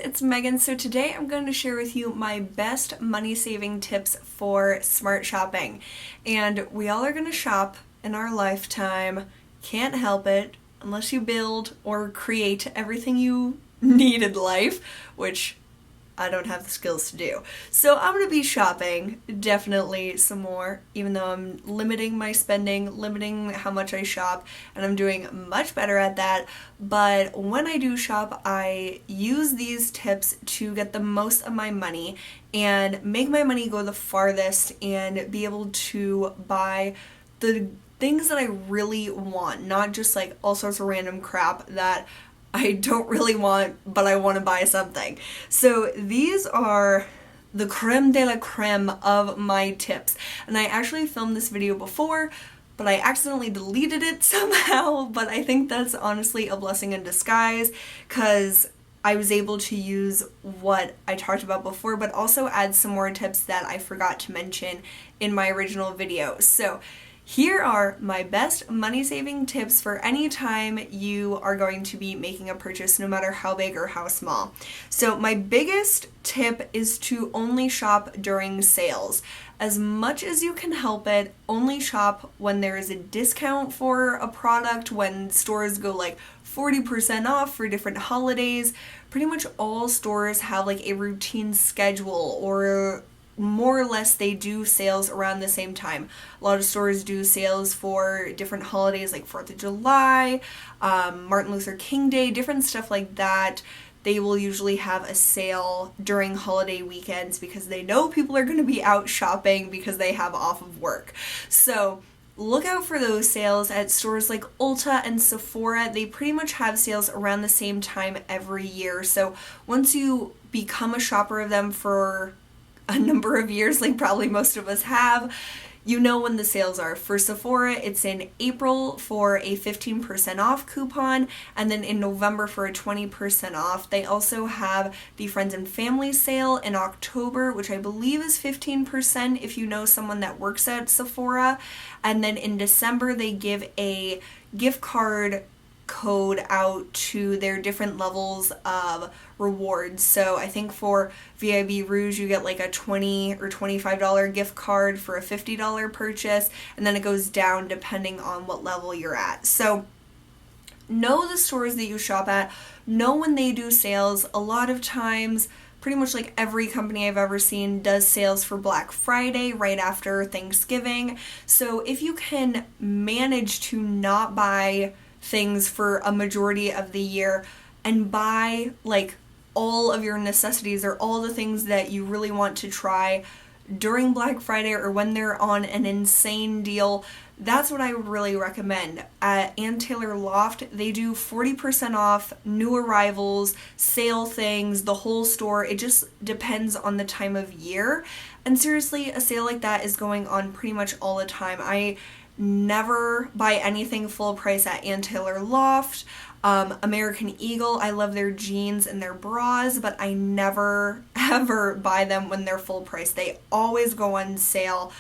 it's Megan. So today I'm going to share with you my best money-saving tips for smart shopping. And we all are going to shop in our lifetime. Can't help it unless you build or create everything you need in life, which I don't have the skills to do. So I'm going to be shopping definitely some more, even though I'm limiting my spending, limiting how much I shop, and I'm doing much better at that. But when I do shop, I use these tips to get the most of my money and make my money go the farthest and be able to buy the things that I really want, not just like all sorts of random crap that I don't really want, but I want to buy something. So these are the creme de la creme of my tips. And I actually filmed this video before, but I accidentally deleted it somehow. But I think that's honestly a blessing in disguise, because I was able to use what I talked about before, but also add some more tips that I forgot to mention in my original video. So here are my best money-saving tips for any time you are going to be making a purchase, no matter how big or how small. So my biggest tip is to only shop during sales. As much as you can help it, only shop when there is a discount for a product, when stores go like 40% off for different holidays. Pretty much all stores have like a routine schedule, or more or less they do sales around the same time. A lot of stores do sales for different holidays like 4th of July, Martin Luther King Day, different stuff like that. They will usually have a sale during holiday weekends because they know people are going to be out shopping because they have off of work. So look out for those sales at stores like Ulta and Sephora. They pretty much have sales around the same time every year. So once you become a shopper of them for a number of years, like probably most of us have, you know when the sales are. For Sephora, it's in April for a 15% off coupon, and then in November for a 20% off. They also have the Friends and Family sale in October, which I believe is 15% if you know someone that works at Sephora. And then in December, they give a gift card code out to their different levels of rewards. So I think for VIB Rouge you get like a $20 or $25 gift card for a $50 purchase, and then it goes down depending on what level you're at. So know the stores that you shop at, know when they do sales. A lot of times, pretty much like every company I've ever seen does sales for Black Friday right after Thanksgiving. So if you can manage to not buy things for a majority of the year and buy like all of your necessities or all the things that you really want to try during Black Friday or when they're on an insane deal, that's what I would really recommend. At Ann Taylor Loft, they do 40% off, new arrivals, sale things, the whole store. It just depends on the time of year. And seriously, a sale like that is going on pretty much all the time. I never buy anything full price at Ann Taylor Loft. American Eagle, I love their jeans and their bras, but I never ever buy them when they're full price. They always go on sale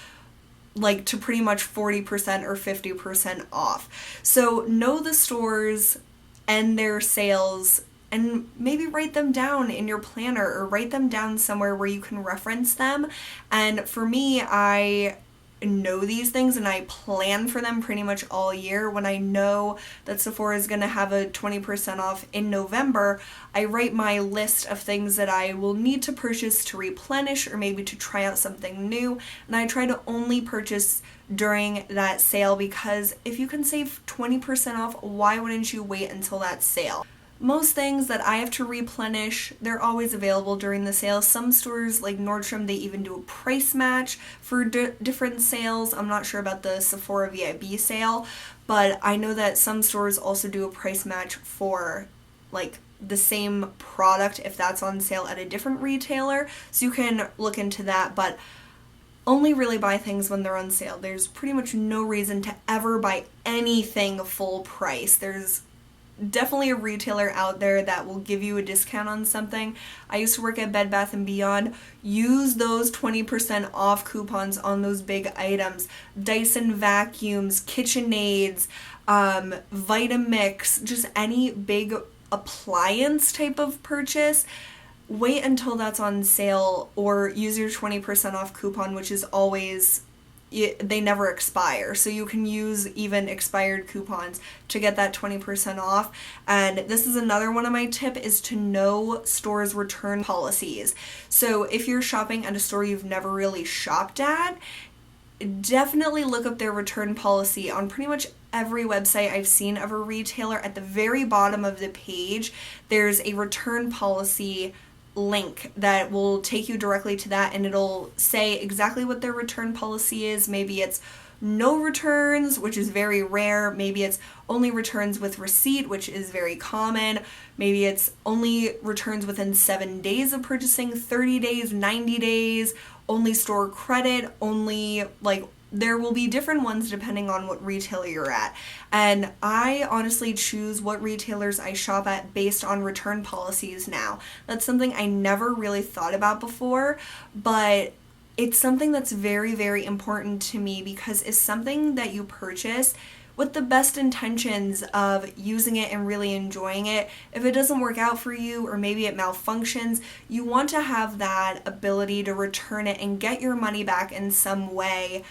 like to pretty much 40% or 50% off. So know the stores and their sales, and maybe write them down in your planner or write them down somewhere where you can reference them. And for me, I know these things and I plan for them pretty much all year. When I know that Sephora is going to have a 20% off in November, I write my list of things that I will need to purchase to replenish or maybe to try out something new, and I try to only purchase during that sale, because if you can save 20% off, why wouldn't you wait until that sale? Most things that I have to replenish, they're always available during the sale. Some stores like Nordstrom, they even do a price match for different sales. I'm not sure about the Sephora VIB sale, but I know that some stores also do a price match for like the same product if that's on sale at a different retailer. So you can look into that, but only really buy things when they're on sale. There's pretty much no reason to ever buy anything full price. There's definitely a retailer out there that will give you a discount on something. I used to work at Bed Bath & Beyond. Use those 20% off coupons on those big items. Dyson vacuums, KitchenAids, Vitamix, just any big appliance type of purchase. wait until that's on sale, or use your 20% off coupon, which is always, they never expire. So you can use even expired coupons to get that 20% off. And this is another one of my tip, is to know stores' return policies. So if you're shopping at a store you've never really shopped at, definitely look up their return policy. On pretty much every website I've seen of a retailer, at the very bottom of the page, there's a return policy link that will take you directly to that, and it'll say exactly what their return policy is. Maybe it's no returns, which is very rare. Maybe it's only returns with receipt, which is very common. Maybe it's only returns within 7 days of purchasing, 30 days, 90 days, only store credit, only, like, there will be different ones depending on what retailer you're at. And I honestly choose what retailers I shop at based on return policies now. That's something I never really thought about before, but it's something that's very, very important to me, because it's something that you purchase with the best intentions of using it and really enjoying it. If it doesn't work out for you, or maybe it malfunctions, you want to have that ability to return it and get your money back in some way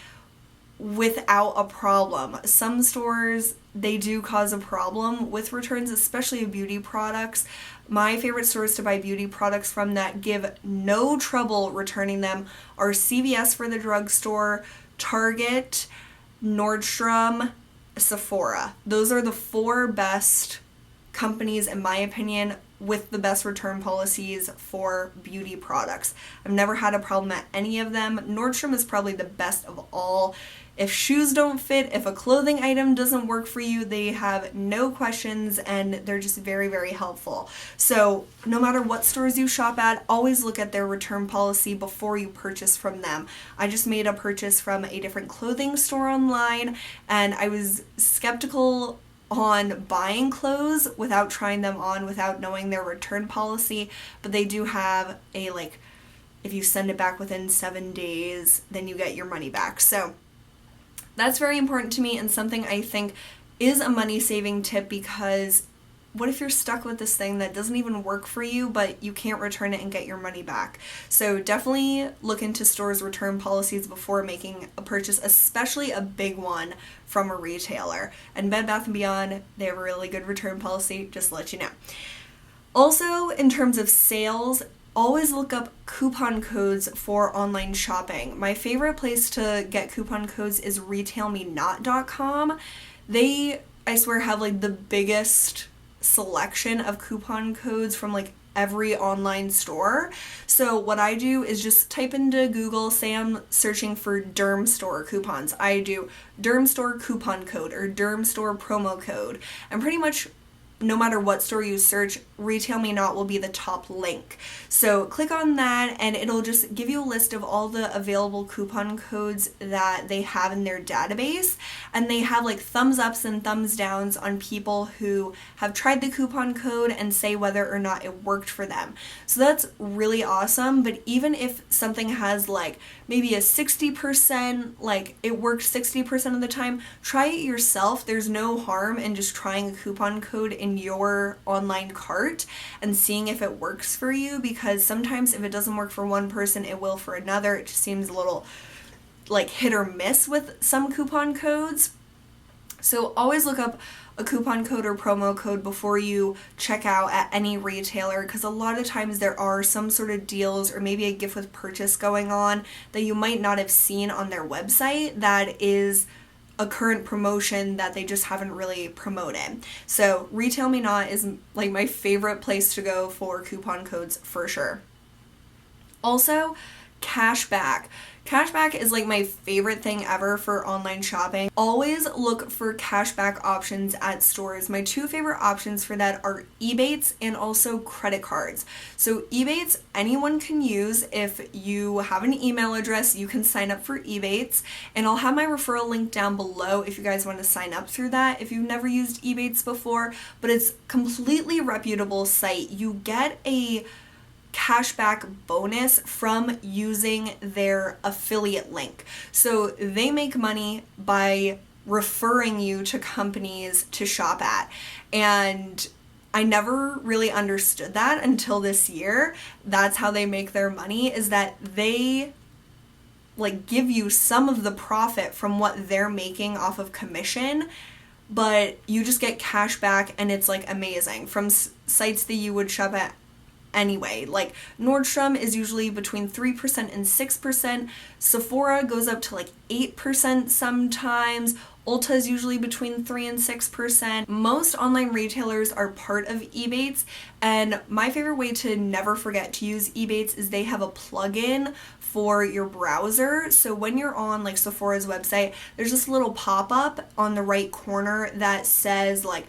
without a problem. Some stores, they do cause a problem with returns, especially beauty products. My favorite stores to buy beauty products from that give no trouble returning them are CVS for the drugstore, Target, Nordstrom, Sephora. Those are the 4 best companies, in my opinion, with the best return policies for beauty products. I've never had a problem at any of them. Nordstrom is probably the best of all. If shoes don't fit, if a clothing item doesn't work for you, they have no questions, and they're just very, very helpful. So no matter what stores you shop at, always look at their return policy before you purchase from them. I just made a purchase from a different clothing store online, and I was skeptical on buying clothes without trying them on, without knowing their return policy, but they do have a, like, if you send it back within 7 days, then you get your money back. So that's very important to me, and something I think is a money-saving tip, because what if you're stuck with this thing that doesn't even work for you, but you can't return it and get your money back? So definitely look into stores' return policies before making a purchase, especially a big one from a retailer. And Bed Bath & Beyond, they have a really good return policy, just to let you know. Also, in terms of sales, always look up coupon codes for online shopping. My favorite place to get coupon codes is retailmenot.com. They, I swear, have like the biggest selection of coupon codes from like every online store. So what I do is just type into Google, say I'm searching for Derm Store coupons. I do Derm Store coupon code or Derm Store promo code. And pretty much no matter what store you search, Retail Me Not will be the top link. So click on that and it'll just give you a list of all the available coupon codes that they have in their database. And they have like thumbs ups and thumbs downs on people who have tried the coupon code and say whether or not it worked for them. So that's really awesome. But even if something has like maybe a 60%, like it worked 60% of the time, try it yourself. There's no harm in just trying a coupon code in your online cart and seeing if it works for you, because sometimes if it doesn't work for one person, it will for another. It just seems a little like hit or miss with some coupon codes. So always look up a coupon code or promo code before you check out at any retailer, because a lot of times there are some sort of deals or maybe a gift with purchase going on that you might not have seen on their website that is a current promotion that they just haven't really promoted. So Retail Me Not is like my favorite place to go for coupon codes for sure. Also, cashback. Cashback is like my favorite thing ever for online shopping. Always look for cashback options at stores. My two favorite options for that are EBATES and also credit cards. So EBATES, anyone can use. If you have an email address, you can sign up for EBATES, and I'll have my referral link down below if you guys want to sign up through that if you've never used EBATES before, but it's completely reputable site. You get a cashback bonus from using their affiliate link. So they make money by referring you to companies to shop at. And I never really understood that until this year. That's how they make their money, is that they like give you some of the profit from what they're making off of commission, but you just get cash back, and it's like amazing from sites that you would shop at anyway. Like Nordstrom is usually between 3% and 6%. Sephora goes up to like 8% sometimes. Ulta is usually between 3 and 6%. Most online retailers are part of EBATES, and my favorite way to never forget to use EBATES is they have a plugin for your browser. So when you're on like Sephora's website, there's this little pop-up on the right corner that says like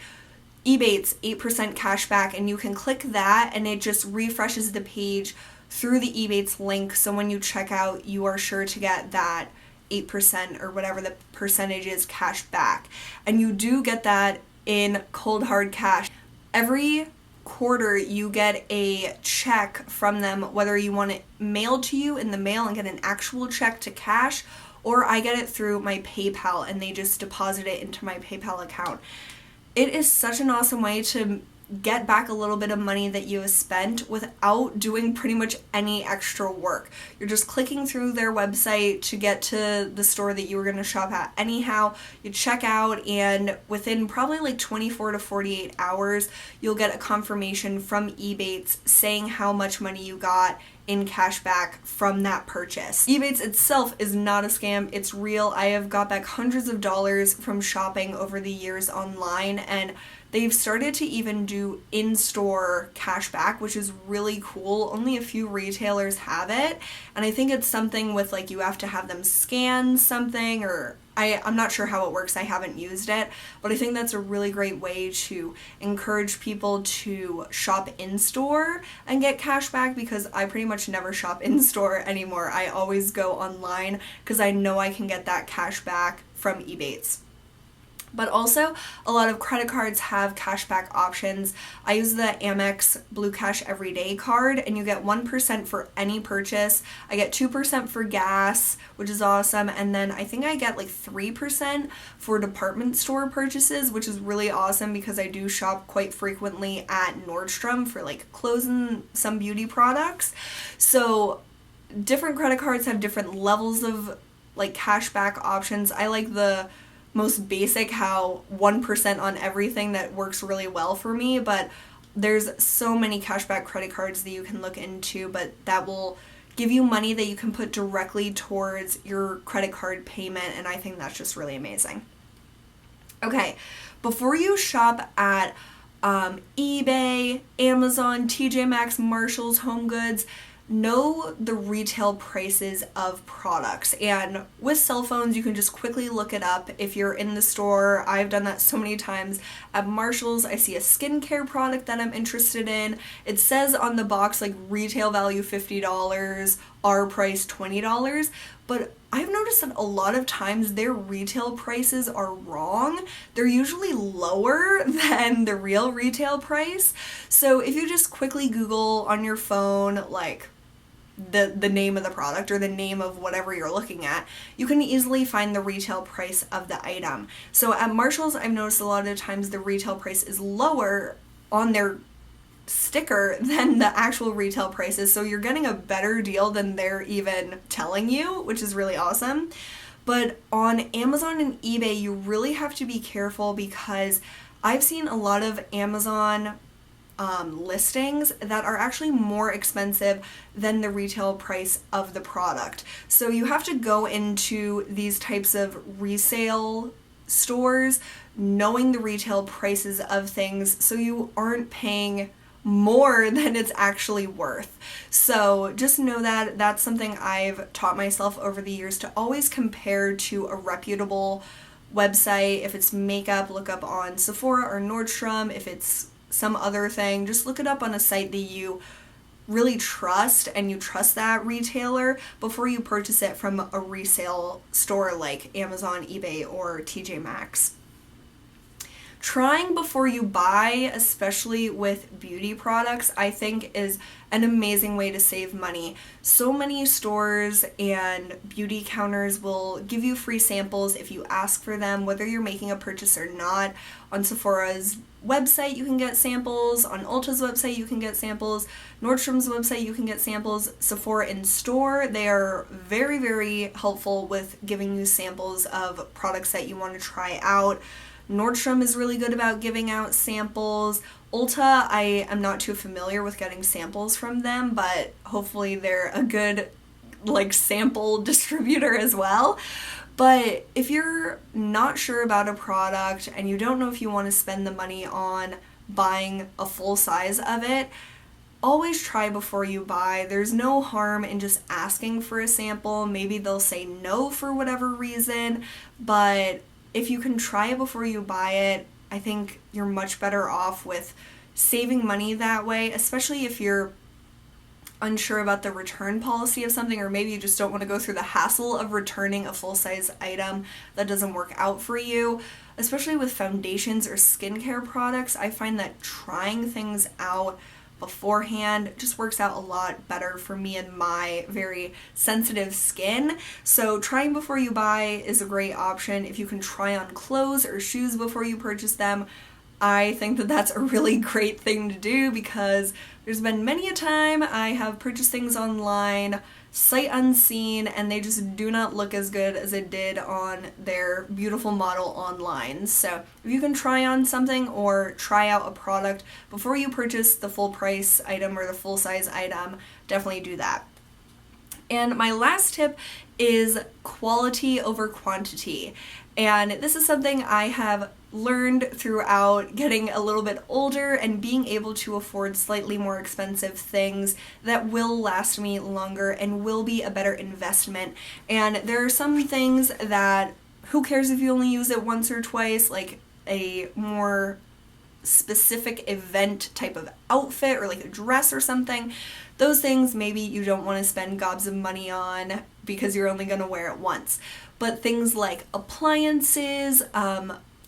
EBATES 8% cash back, and you can click that and it just refreshes the page through the EBATES link, so when you check out you are sure to get that 8% or whatever the percentage is cash back. And you do get that in cold hard cash. Every quarter you get a check from them, whether you want it mailed to you in the mail and get an actual check to cash, or I get it through my PayPal and they just deposit it into my PayPal account. It is such an awesome way to get back a little bit of money that you have spent without doing pretty much any extra work. You're just clicking through their website to get to the store that you were going to shop at anyhow. You check out, and within probably like 24 to 48 hours, you'll get a confirmation from EBATES saying how much money you got in cash back from that purchase. EBATES itself is not a scam, it's real. I have got back hundreds of dollars from shopping over the years online, and they've started to even do in-store cash back, which is really cool. Only a few retailers have it, and I think it's something with like you have to have them scan something, or I'm not sure how it works, I haven't used it, but I think that's a really great way to encourage people to shop in-store and get cash back, because I pretty much never shop in-store anymore. I always go online because I know I can get that cash back from EBATES. But also, a lot of credit cards have cashback options. I use the Amex Blue Cash Everyday card, and you get 1% for any purchase. I get 2% for gas, which is awesome, and then I think I get like 3% for department store purchases, which is really awesome because I do shop quite frequently at Nordstrom for like clothes and some beauty products. So different credit cards have different levels of like cashback options. I like the most basic, how 1% on everything, that works really well for me, but there's so many cashback credit cards that you can look into, but that will give you money that you can put directly towards your credit card payment, and I think that's just really amazing. Okay, before you shop at eBay, Amazon, TJ Maxx, Marshalls, Home Goods, know the retail prices of products. And with cell phones, you can just quickly look it up if you're in the store. I've done that so many times. At Marshalls, I see a skincare product that I'm interested in. It says on the box like retail value $50, our price $20, but I've noticed that a lot of times their retail prices are wrong. They're usually lower than the real retail price. So if you just quickly Google on your phone like the name of the product or the name of whatever you're looking at, you can easily find the retail price of the item. So at Marshalls, I've noticed a lot of times the retail price is lower on their sticker than the actual retail prices, so you're getting a better deal than they're even telling you, which is really awesome. But on Amazon and eBay, you really have to be careful, because I've seen a lot of Amazon listings that are actually more expensive than the retail price of the product. So you have to go into these types of resale stores knowing the retail prices of things, so you aren't paying more than it's actually worth. So just know that that's something I've taught myself over the years, to always compare to a reputable website. If it's makeup, look up on Sephora or Nordstrom. If it's some other thing, just look it up on a site that you really trust and you trust that retailer before you purchase it from a resale store like Amazon, eBay, or TJ Maxx. trying before you buy, especially with beauty products, I think is an amazing way to save money. So many stores and beauty counters will give you free samples if you ask for them, whether you're making a purchase or not. On Sephora's website you can get samples, on Ulta's website you can get samples, Nordstrom's website you can get samples, Sephora in store, they are very, very helpful with giving you samples of products that you want to try out. Nordstrom is really good about giving out samples. Ulta, I am not too familiar with getting samples from them, but hopefully they're a good sample distributor as well. But if you're not sure about a product and you don't know if you want to spend the money on buying a full size of it, always try before you buy. There's no harm in just asking for a sample. Maybe they'll say no for whatever reason, but if you can try it before you buy it, I think you're much better off with saving money that way, especially if you're unsure about the return policy of something, or maybe you just don't want to go through the hassle of returning a full-size item that doesn't work out for you. Especially with foundations or skincare products, I find that trying things out beforehand just works out a lot better for me and my very sensitive skin. So trying before you buy is a great option. If you can try on clothes or shoes before you purchase them, I think that that's a really great thing to do, because there's been many a time I have purchased things online sight unseen and they just do not look as good as it did on their beautiful model online. So if you can try on something or try out a product before you purchase the full price item or the full size item, definitely do that. And my last tip is quality over quantity. And this is something I have learned throughout getting a little bit older and being able to afford slightly more expensive things that will last me longer and will be a better investment. And there are some things that, who cares if you only use it once or twice, like a more specific event type of outfit or like a dress or something. Those things maybe you don't want to spend gobs of money on because you're only going to wear it once. But things like appliances,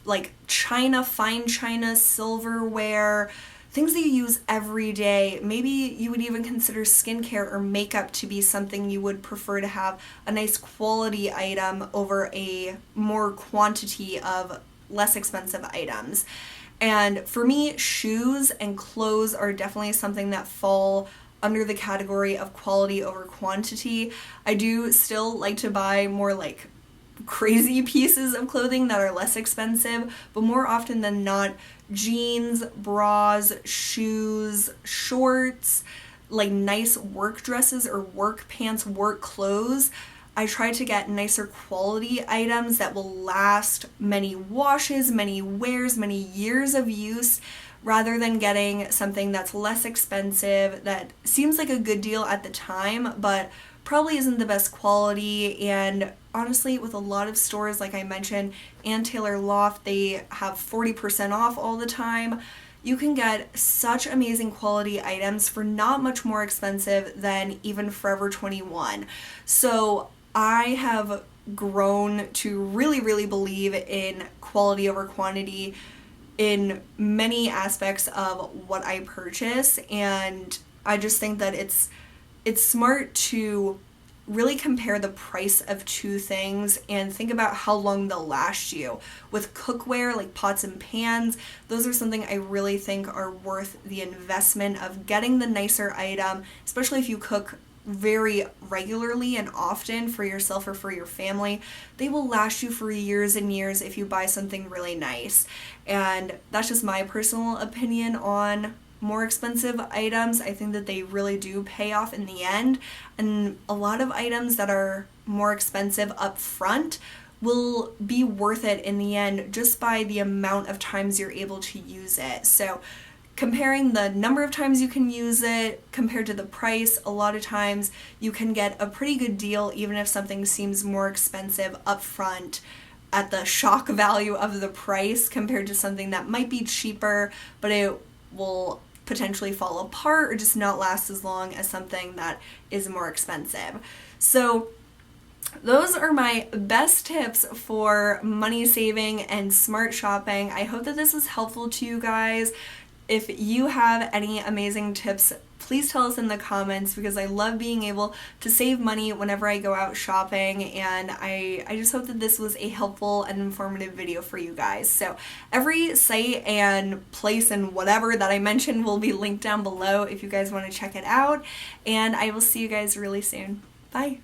like china, fine china, silverware, things that you use every day. Maybe you would even consider skincare or makeup to be something you would prefer to have a nice quality item over a more quantity of less expensive items. And for me, shoes and clothes are definitely something that fall under the category of quality over quantity. I do still like to buy more like crazy pieces of clothing that are less expensive, but more often than not, jeans, bras, shoes, shorts, like nice work dresses or work pants, work clothes. I try to get nicer quality items that will last many washes, many wears, many years of use, rather than getting something that's less expensive, that seems like a good deal at the time, but probably isn't the best quality. And honestly, with a lot of stores, like I mentioned, and Taylor Loft, they have 40% off all the time. You can get such amazing quality items for not much more expensive than even Forever 21. So I have grown to really, really believe in quality over quantity in many aspects of what I purchase, and I just think that it's smart to really compare the price of two things and think about how long they'll last you. With cookware, like pots and pans, those are something I really think are worth the investment of getting the nicer item, especially if you cook very regularly and often for yourself or for your family. They will last you for years and years if you buy something really nice. And that's just my personal opinion on more expensive items. I think that they really do pay off in the end, and a lot of items that are more expensive up front will be worth it in the end just by the amount of times you're able to use it. So comparing the number of times you can use it compared to the price, a lot of times you can get a pretty good deal even if something seems more expensive up front at the shock value of the price compared to something that might be cheaper, but it will potentially fall apart or just not last as long as something that is more expensive. So those are my best tips for money saving and smart shopping. I hope that this was helpful to you guys. If you have any amazing tips, please tell us in the comments, because I love being able to save money whenever I go out shopping, and I just hope that this was a helpful and informative video for you guys. So every site and place and whatever that I mentioned will be linked down below if you guys want to check it out, and I will see you guys really soon. Bye!